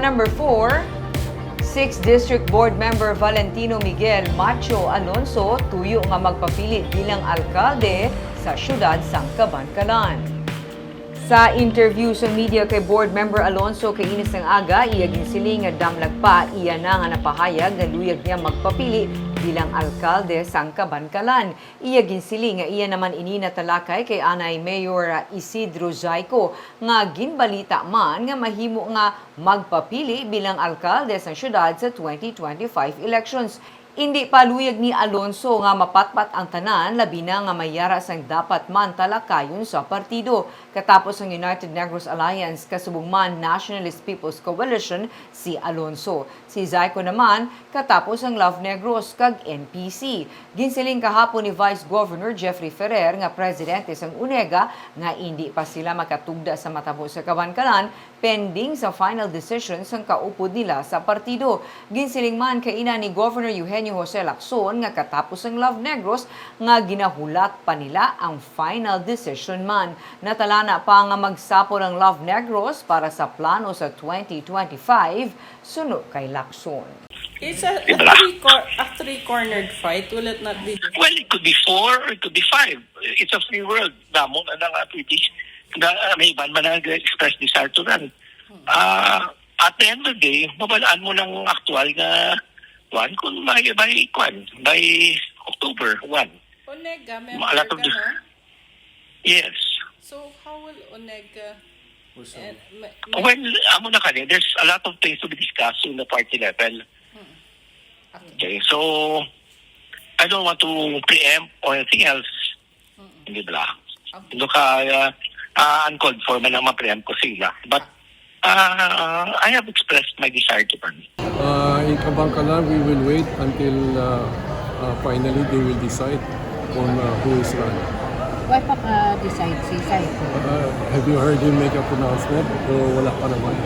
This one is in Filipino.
number 4, 6th District Board Member Valentino Miguel Macho Alonso tuyo nga magpapili bilang alkalde sa siyudad sang Kabankalan. Sa interview sa media kay Board Member Alonso kay inis ng aga, iya ginsiling nga damlag pa iya na nga napahayag nga luyag niya magpapili bilang alkalde sang Kabankalan. Iya ginsiling nga iya naman inina talakay kay anay Mayor Isidro Zayco nga ginbalita man nga mahimo nga magpapili bilang alkalde sang syudad sa 2025 elections. Hindi pa luyag ni Alonso nga mapatpat ang tanan, labi na nga mayara sang dapat man talakayon sa partido. Katapos ang United Negros Alliance, kasubong man Nationalist People's Coalition, si Alonso. Si Zayco naman, katapos ang Love Negros kag NPC. Ginsiling kahapon ni Vice Governor Jeffrey Ferrer nga presidente sang UNEGA nga hindi pa sila makatugda sa matabo sa Kabankalan pending sa final decision sang kaupod nila sa partido. Ginsiling man kaina ni Governor Eugenio Jose Lacson nga katapos ang Love Negros nga ginahulak pa nila ang final decision man. Natalana pa nga magsapol ang Love Negros para sa plano sa 2025 sunod kay Lacson. It's a three-cornered fight. Will it not be different? Well, it could be 4 or it could be 5. It's a free world. Damo na nga pwede. May iban man nag-express desire to run. At the end of the day, mabalaan mo ng actual na one kung by October 1. Onega, member A lot of ka, no? Yes. So, how will Onega... Well, amo na kanya, there's a lot of things to be discussed in the party level. Okay, so I don't want to preempt or anything else. Hindi ba? Hindi ka uncalled for man ang ma-preempt ko sila. But I have expressed my desire to run. In Kabankalan, we will wait until finally they will decide on who is running. Why pa decide si Zayco? Have you heard him make a pronouncement o wala pa naman?